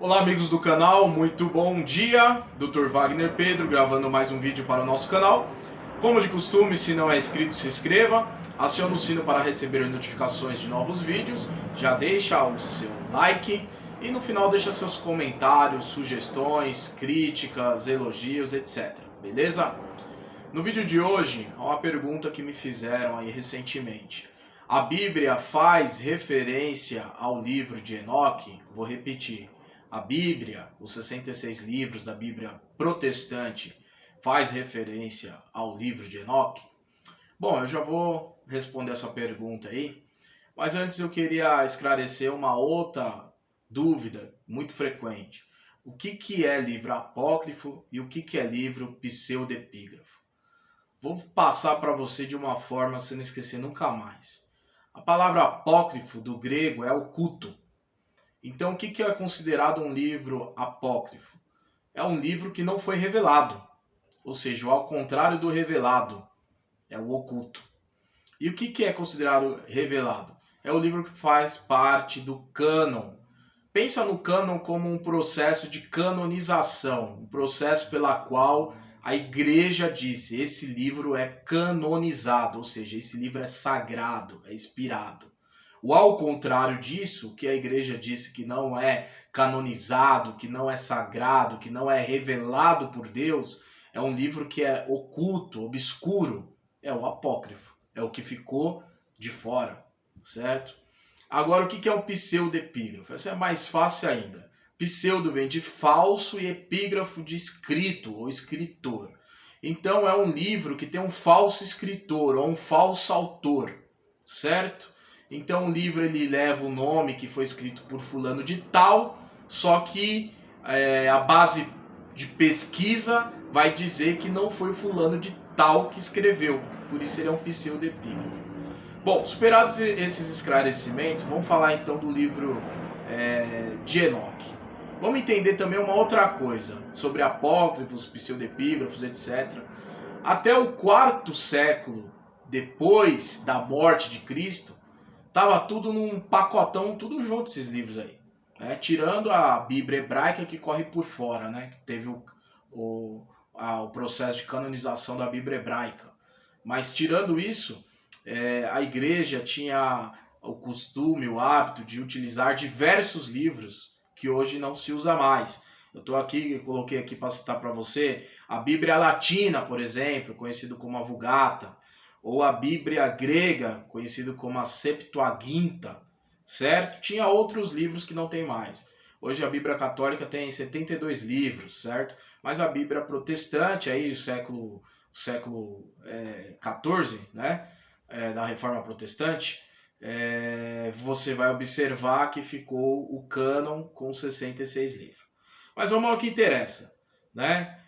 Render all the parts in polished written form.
Olá amigos do canal, muito bom dia, Dr. Wagner Pedro gravando mais um vídeo para o nosso canal. Como de costume, se não é inscrito, se inscreva, acione o sino para receber notificações de novos vídeos, já deixa o seu like e no final deixa seus comentários, sugestões, críticas, elogios, etc. Beleza? No vídeo de hoje, há uma pergunta que me fizeram aí recentemente. A Bíblia faz referência ao livro de Enoque? Vou repetir. A Bíblia, os 66 livros da Bíblia protestante, faz referência ao livro de Enoque? Bom, eu já vou responder essa pergunta aí, mas antes eu queria esclarecer uma outra dúvida muito frequente. O que é livro apócrifo e o que é livro pseudepígrafo? Vou passar para você de uma forma você não esquecer nunca mais. A palavra apócrifo do grego é oculto. Então, o que é considerado um livro apócrifo? É um livro que não foi revelado, ou seja, ao contrário do revelado, é o oculto. E o que é considerado revelado? É o livro que faz parte do cânon. Pensa no cânon como um processo de canonização, um processo pela qual a igreja disse: esse livro é canonizado, ou seja, esse livro é sagrado, é inspirado. O ao contrário disso, que a igreja disse que não é canonizado, que não é sagrado, que não é revelado por Deus, é um livro que é oculto, obscuro, é o apócrifo, é o que ficou de fora, certo? Agora, o que é um pseudepígrafo? Essa é mais fácil ainda. Pseudo vem de falso e epígrafo de escrito ou escritor. Então, é um livro que tem um falso escritor ou um falso autor, certo? Então, o livro ele leva o nome que foi escrito por fulano de tal, só que a base de pesquisa vai dizer que não foi fulano de tal que escreveu. Por isso ele é um pseudepígrafo. Bom, superados esses esclarecimentos, vamos falar então do livro de Enoque. Vamos entender também uma outra coisa sobre apócrifos, pseudepígrafos, etc. Até o quarto século depois da morte de Cristo, estava tudo num pacotão, tudo junto esses livros aí. Né? Tirando a Bíblia hebraica que corre por fora, né? Que teve o processo de canonização da Bíblia hebraica. Mas tirando isso, a igreja tinha o costume, o hábito de utilizar diversos livros que hoje não se usa mais. Eu estou aqui, coloquei aqui para citar para você a Bíblia Latina, por exemplo, conhecido como a Vulgata, ou a Bíblia grega, conhecido como a Septuaginta, certo? Tinha outros livros que não tem mais. Hoje a Bíblia Católica tem 72 livros, certo? Mas a Bíblia Protestante, aí o século XIV, né? Da Reforma Protestante, você vai observar que ficou o cânon com 66 livros. Mas vamos ao que interessa, né?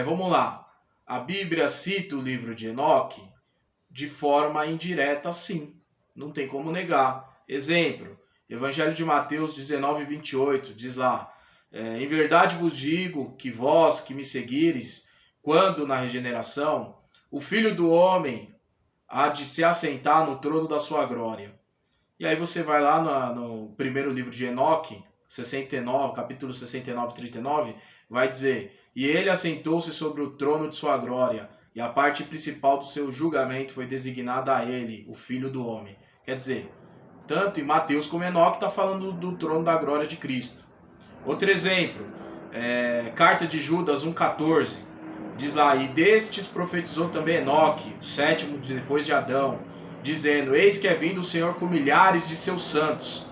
Vamos lá. A Bíblia cita o livro de Enoque de forma indireta, sim. Não tem como negar. Exemplo, Evangelho de Mateus 19, 28, diz lá: em verdade vos digo que vós que me seguires, quando na regeneração, o Filho do Homem há de se assentar no trono da sua glória. E aí você vai lá no primeiro livro de Enoque, 69, capítulo 69, 39, vai dizer: e ele assentou-se sobre o trono de sua glória, e a parte principal do seu julgamento foi designada a ele, o Filho do Homem. Quer dizer, tanto em Mateus como em Enoque está falando do trono da glória de Cristo. Outro exemplo, carta de Judas 1,14, diz lá: e destes profetizou também Enoque, o sétimo depois de Adão, dizendo: eis que é vindo o Senhor com milhares de seus santos.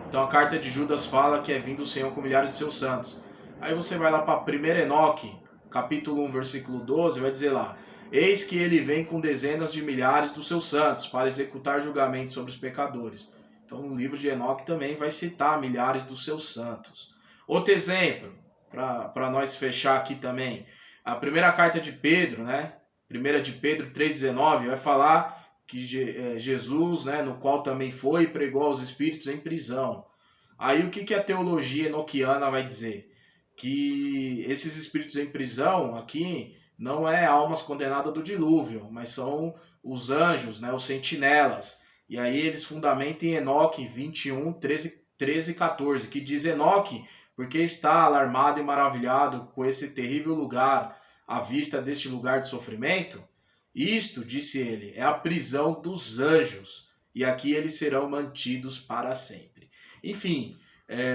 Então a carta de Judas fala que é vindo o Senhor com milhares de seus santos. Aí você vai lá para 1 Enoque, capítulo 1, versículo 12, vai dizer lá: eis que ele vem com dezenas de milhares dos seus santos para executar julgamento sobre os pecadores. Então no livro de Enoque também vai citar milhares dos seus santos. Outro exemplo, para nós fechar aqui também, a primeira carta de Pedro, né? 1 de Pedro 3,19, vai falar que Jesus, né, no qual também foi e pregou aos espíritos em prisão. Aí o que a teologia enoquiana vai dizer? Que esses espíritos em prisão aqui não é almas condenadas do dilúvio, mas são os anjos, né, os sentinelas. E aí eles fundamentam em Enoque 21, 13 13 e 14, que diz: Enoque, porque está alarmado e maravilhado com esse terrível lugar, à vista deste lugar de sofrimento? Isto, disse ele, é a prisão dos anjos, e aqui eles serão mantidos para sempre. Enfim,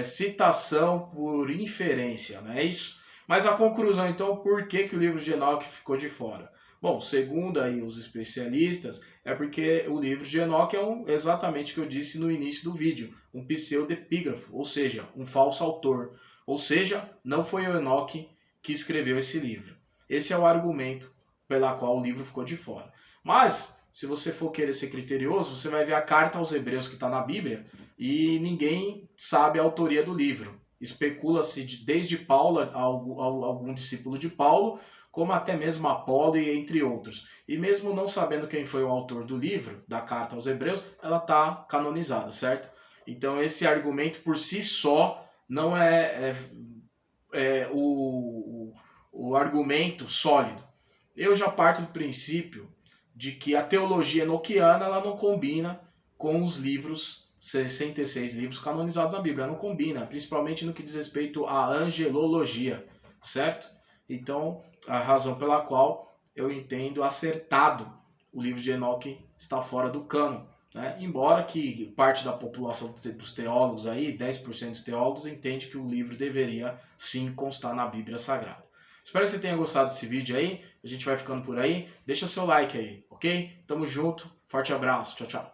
citação por inferência, não é isso? Mas a conclusão, então, por que o livro de Enoque ficou de fora? Bom, segundo aí os especialistas, é porque o livro de Enoque é exatamente o que eu disse no início do vídeo, um pseudepígrafo, ou seja, um falso autor. Ou seja, não foi o Enoque que escreveu esse livro. Esse é o argumento pela qual o livro ficou de fora. Mas, se você for querer ser criterioso, você vai ver a carta aos Hebreus que está na Bíblia e ninguém sabe a autoria do livro. Especula-se desde Paulo, algum discípulo de Paulo, como até mesmo Apolo e entre outros. E mesmo não sabendo quem foi o autor do livro, da carta aos Hebreus, ela está canonizada, certo? Então esse argumento por si só não é o argumento sólido. Eu já parto do princípio de que a teologia enoquiana ela não combina com os livros, 66 livros canonizados na Bíblia, não combina, principalmente no que diz respeito à angelologia, certo? Então, a razão pela qual eu entendo acertado o livro de Enoque está fora do cânon, né? Embora que parte da população dos teólogos aí, 10% dos teólogos, entende que o livro deveria sim constar na Bíblia Sagrada. Espero que você tenha gostado desse vídeo aí. A gente vai ficando por aí. Deixa seu like aí, ok? Tamo junto. Forte abraço. Tchau, tchau.